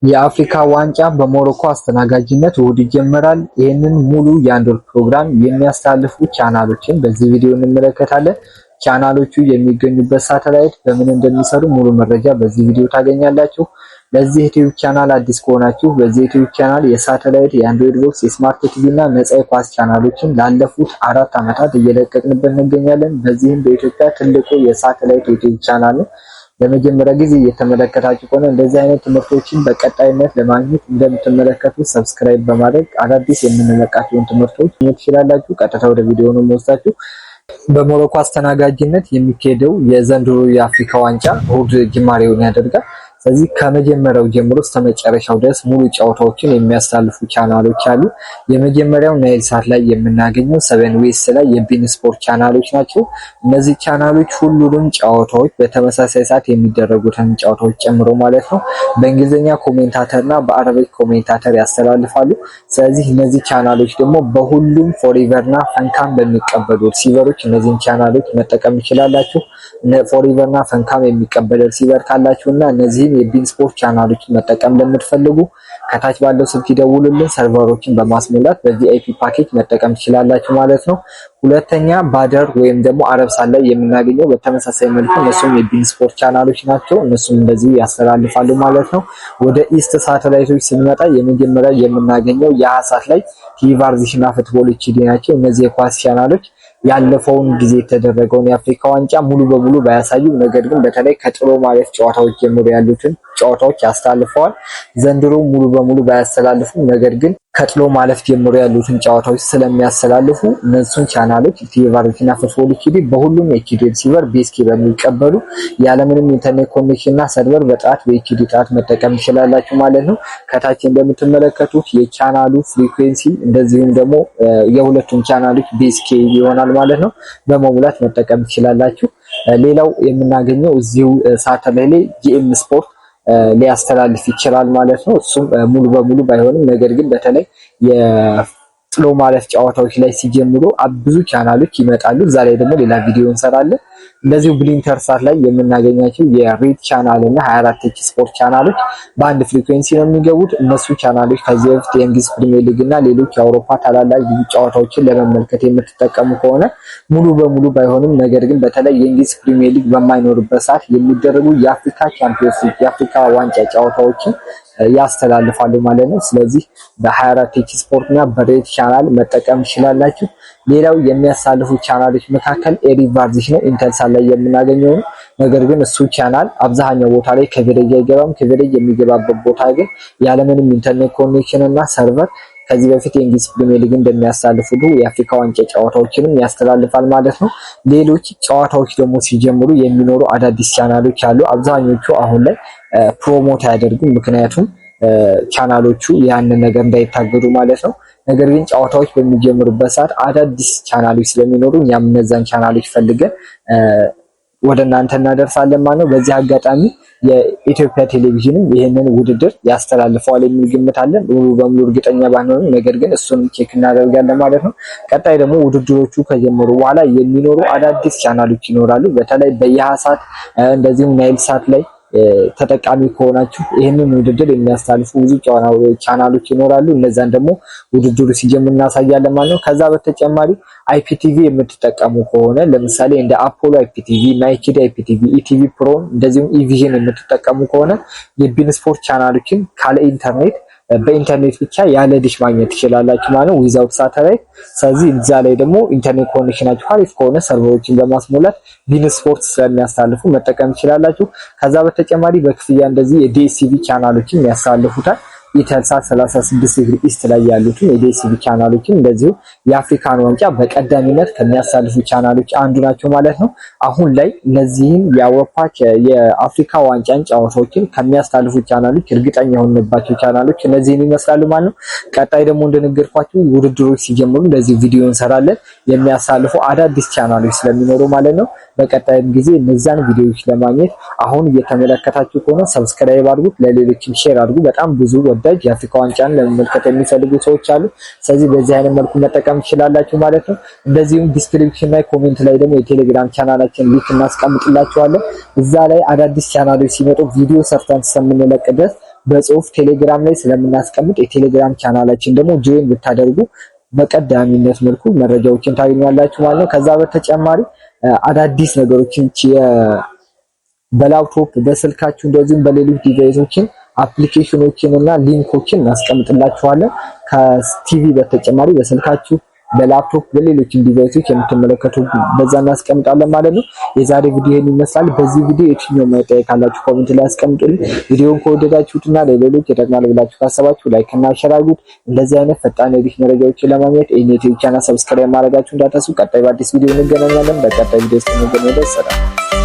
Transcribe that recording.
የአፍሪካ ዋንጫ በሞሮኮ አስተናጋጅነት እሁድ ይጀመራል። ይህንን ሙሉ የአንድ ወር ፕሮግራም የሚያስተላልፉ ቻናሎችን በዚህ ቪዲዮ እንመለከታለን። ቻናሎቹ የሚገኙበት ሳተላይት በምን እንደሚሰሩ ሙሉ መረጃ በዚህ ቪዲዮ ታገኛላችሁ። ለዚህ ዩቲዩብ ቻናል አዲስ ከሆናችሁ በዚህ ዩቲዩብ ቻናል የሳተላይት፣ የአንድሮይድ ቦክስ፣ የስማርት ቲቪ እና ነፃ የኳስ ቻናሎችን ላለፉት 4 ዓመታት እየለቀቅንበት እንገኛለን። በዚህም በኢትዮጵያ ትልቁ የሳተላይት ዩቲዩብ ቻናል ነው። ለመጀመሪያ ጊዜ እየተመለከታችሁ ከሆነ እንደዚህ አይነት ትምህርቶችን በቀጣይነት ለማግኘት እንደምትመለከቱ ሰብስክራይብ በማድረግ አዳዲስ የምንለቃቸውን ትምህርቶች ትችላላችሁ። ቀጥታ ወደ ቪዲዮ ነው የምወስዳችሁ። በሞሮኮ አስተናጋጅነት የሚካሄደው የዘንድሮ የአፍሪካ ዋንጫ እሁድ ጅማሬውን ያደርጋል። ስለዚህ ከመጀመሪያው ጀምሮ እስከ መጨረሻው ድረስ ሙሉ ጨዋታዎችን የሚያስተላልፉ ቻናሎች አሉ። የመጀመሪያው ናይል ሳት ላይ የምናገኘው 7 ዌስት ላይ የቢን ስፖርት ቻናሎች ናቸው። እነዚህ ቻናሎች ሁሉንም ጨዋታዎች በተመሳሳይ ሰዓት የሚደረጉትን ጨዋታዎች ጨምሮ ማለት ነው በእንግሊዝኛ ኮሜንታተርና በአረቢክ ኮሜንታተር ያስተላልፋሉ። ስለዚህ እነዚህ ቻናሎች ደግሞ በሁሉም ፎሪቨርና ፈንካም በሚቀበሉ ሪሲቨሮች እነዚህን ቻናሎች መጠቀም ይችላላችሁ። ፎሪቨርና ፈንካም የሚቀበል ሪሲቨር ካላችሁና እነዚህ የቢን ስፖርት ቻናሎችን መጠቀም ለምትፈልጉ ከታች ባለው ስልክ ይደውሉልን። ሰርቨሮችን በማስሞላት በቪአይፒ ፓኬጅ መጠቀም ትችላላችሁ ማለት ነው። ሁለተኛ ባደር ወይም ደግሞ አረብ ሳት ላይ የምናገኘው በተመሳሳይ መልኩ እነሱም የቢን ስፖርት ቻናሎች ናቸው። እነሱም እንደዚህ ያስተላልፋሉ ማለት ነው። ወደ ኢስት ሳተላይቶች ስንመጣ የመጀመሪያ የምናገኘው የአሳት ላይ ቲቫርዚሽና ፉትቦል ኤችዲ ናቸው። እነዚህ የኳስ ቻናሎች ያለፈውን ጊዜ የተደረገውን የአፍሪካ ዋንጫ ሙሉ በሙሉ ባያሳዩ፣ ነገር ግን በተለይ ከጥሎ ማለፍ ጨዋታዎች ጀምሮ ያሉትን ጨዋታዎች ያስተላልፈዋል። ዘንድሮ ሙሉ በሙሉ ባያስተላልፉም ነገር ግን ከጥሎ ማለፍ ጀምሮ ያሉትን ጨዋታዎች ስለሚያስተላልፉ እነሱን ቻናሎች ቲቫርዚሽና ፉትቦል ኤችዲ በሁሉም ኤችዲ ሪሲቨር ቤስኬ በሚቀበሉ ያለምንም ኢንተርኔት ኮኔክሽን እና ሰርቨር በጥራት በኤችዲ ጥራት መጠቀም ይችላላችሁ ማለት ነው። ከታች እንደምትመለከቱት የቻናሉ ፍሪኩዌንሲ እንደዚሁም ደግሞ የሁለቱም ቻናሎች ቤስኬ ይሆናል ማለት ነው። በመሙላት መጠቀም ትችላላችሁ። ሌላው የምናገኘው እዚሁ ሳተላይት ላይ ጂኤም ስፖርት ሊያስተላልፍ ይችላል ማለት ነው። እሱም ሙሉ በሙሉ ባይሆንም ነገር ግን በተለይ የጥሎ ማለፍ ጨዋታዎች ላይ ሲጀምሩ ብዙ ቻናሎች ይመጣሉ። እዛ ላይ ደግሞ ሌላ ቪዲዮ እንሰራለን። እንደዚሁ ብሊንተር ሳት ላይ የምናገኛቸው የሬድ ቻናል እና 24 ስፖርት ቻናሎች በአንድ ፍሪኩዌንሲ ነው የሚገቡት። እነሱ ቻናሎች ከዚህ በፊት የእንግሊዝ ፕሪሚየር ሊግ እና ሌሎች የአውሮፓ ታላላቅ ብዙ ጨዋታዎችን ለመመልከት የምትጠቀሙ ከሆነ ሙሉ በሙሉ ባይሆንም ነገር ግን በተለይ የእንግሊዝ ፕሪሚየር ሊግ በማይኖርበት ሰዓት የሚደረጉ የአፍሪካ ቻምፒዮንስ ሊግ የአፍሪካ ዋንጫ ጨዋታዎችን ያስተላልፋሉ ማለት ነው። ስለዚህ በ24 ስፖርት እና በሬድ ቻናል መጠቀም ይችላላችሁ። ሌላው የሚያሳልፉ ቻናሎች መካከል ኤሪቫርዚሽ ነው፣ ኢንተልሳት ላይ የምናገኘው ነው። ነገር ግን እሱ ቻናል አብዛኛው ቦታ ላይ ከቨሬጅ አይገባም። ከቨሬጅ የሚገባበት ቦታ ግን ያለምንም ኢንተርኔት ኮኔክሽን እና ሰርቨር ከዚህ በፊት የእንግሊዝ ፕሪሚየር ሊግ እንደሚያስተላልፉ የአፍሪካ ዋንጫ ጨዋታዎችንም ያስተላልፋል ማለት ነው። ሌሎች ጨዋታዎች ደግሞ ሲጀምሩ የሚኖሩ አዳዲስ ቻናሎች አሉ። አብዛኞቹ አሁን ላይ ፕሮሞት አያደርጉም፣ ምክንያቱም ቻናሎቹ ያንን ነገር እንዳይታገዱ ማለት ነው። ነገር ግን ጨዋታዎች በሚጀምሩበት ሰዓት አዳዲስ ቻናሎች ስለሚኖሩ እኛም እነዛን ቻናሎች ፈልገን ወደ እናንተ እናደርሳለን ማለት ነው። በዚህ አጋጣሚ የኢትዮጵያ ቴሌቪዥንም ይህንን ውድድር ያስተላልፈዋል የሚል ግምት አለን። ሙሉ በሙሉ እርግጠኛ ባንሆንም ነገር ግን እሱን ቼክ እናደርጋለን ማለት ነው። ቀጣይ ደግሞ ውድድሮቹ ከጀመሩ በኋላ የሚኖሩ አዳዲስ ቻናሎች ይኖራሉ። በተለይ በየሃሳት እንደዚሁም ናይል ሳት ላይ ተጠቃሚ ከሆናችሁ ይህንን ውድድር የሚያስተላልፉ ብዙ ቻናሎች ይኖራሉ። እነዛን ደግሞ ውድድሩ ሲጀምር እናሳያለን ማለት ነው። ከዛ በተጨማሪ አይፒቲቪ የምትጠቀሙ ከሆነ ለምሳሌ እንደ አፖሎ አይፒቲቪ፣ ናይኪድ አይፒቲቪ፣ ኢቲቪ ፕሮ እንደዚሁም ኢቪዥን የምትጠቀሙ ከሆነ የቢን ስፖርት ቻናሎችን ካለ ኢንተርኔት በኢንተርኔት ብቻ ያለ ዲሽ ማግኘት ትችላላችሁ ማለት ነው፣ ዊዛውት ሳተላይት። ስለዚህ እዛ ላይ ደግሞ ኢንተርኔት ኮኔክሽናችሁ አሪፍ ከሆነ ሰርቨሮችን በማስሞላት ቢን ስፖርት ስለሚያስተላልፉ መጠቀም ትችላላችሁ። ከዛ በተጨማሪ በክፍያ እንደዚህ የዲኤስቲቪ ቻናሎችን ያስተላልፉታል። ኢተልሳት 36 ዲግሪ ኢስት ላይ ያሉትን የዲኤስቲቪ ቻናሎችን እንደዚሁ የአፍሪካን ዋንጫ በቀዳሚነት ከሚያሳልፉ ቻናሎች አንዱ ናቸው ማለት ነው። አሁን ላይ እነዚህን የአፍሪካ ዋንጫን ጨዋታዎችን ከሚያስተላልፉ ቻናሎች እርግጠኛ የሆንባቸው ቻናሎች እነዚህን ይመስላሉ ማለት ነው። ቀጣይ ደግሞ እንደነገርኳችሁ ውድድሮች ሲጀምሩ እንደዚህ ቪዲዮ እንሰራለን የሚያሳልፉ አዳዲስ ቻናሎች ስለሚኖሩ ማለት ነው። በቀጣይም ጊዜ እነዛን ቪዲዮዎች ለማግኘት አሁን እየተመለከታችሁ ከሆነ ሰብስክራይብ አድርጉት፣ ለሌሎችም ሼር አድርጉ። በጣም ብዙ ወዳጅ የአፍሪካ ዋንጫን ለመመልከት የሚፈልጉ ሰዎች አሉ። ስለዚህ በዚህ አይነት መልኩ መጠቀም ትችላላችሁ ማለት ነው። እንደዚሁም ዲስክሪፕሽን ላይ ኮሜንት ላይ ደግሞ የቴሌግራም ቻናላችን ሊንክ እናስቀምጥላችኋለን። እዛ ላይ አዳዲስ ቻናሎች ሲመጡ ቪዲዮ ሰርተን እስከምንለቅ ድረስ በጽሁፍ ቴሌግራም ላይ ስለምናስቀምጥ የቴሌግራም ቻናላችን ደግሞ ጆይን ብታደርጉ በቀዳሚነት መልኩ መረጃዎችን ታገኛላችሁ ማለት ነው። ከዛ በተጨማሪ አዳዲስ ነገሮችን በላፕቶፕ በስልካችሁ እንደዚሁም በሌሎች ዲቫይሶችን አፕሊኬሽኖችን እና ሊንኮችን እናስቀምጥላችኋለን። ከቲቪ በተጨማሪ በስልካችሁ በላፕቶፕ በሌሎችም ዲቫይሶች የምትመለከቱ በዛ እናስቀምጣለን ማለት ነው። የዛሬ ቪዲዮ ይሄን ይመስላል። በዚህ ቪዲዮ የትኛው ማይጠይቅ ካላችሁ ኮሜንት ላይ አስቀምጡልኝ። ቪዲዮውን ከወደዳችሁትና ለሌሎች ይጠቅማል ብላችሁ ካሰባችሁ ላይክ እና ሼር አድርጉት። እንደዚህ አይነት ፈጣን የዲሽ መረጃዎችን ለማግኘት ይሄን ዩቲዩብ ቻናል ሰብስክራይብ ማድረጋችሁ እንዳትረሱ። ቀጣይ በአዲስ ቪዲዮ እንገናኛለን። በቀጣይ ቪዲዮ እስከምንገናኝ ድረስ ሰላም።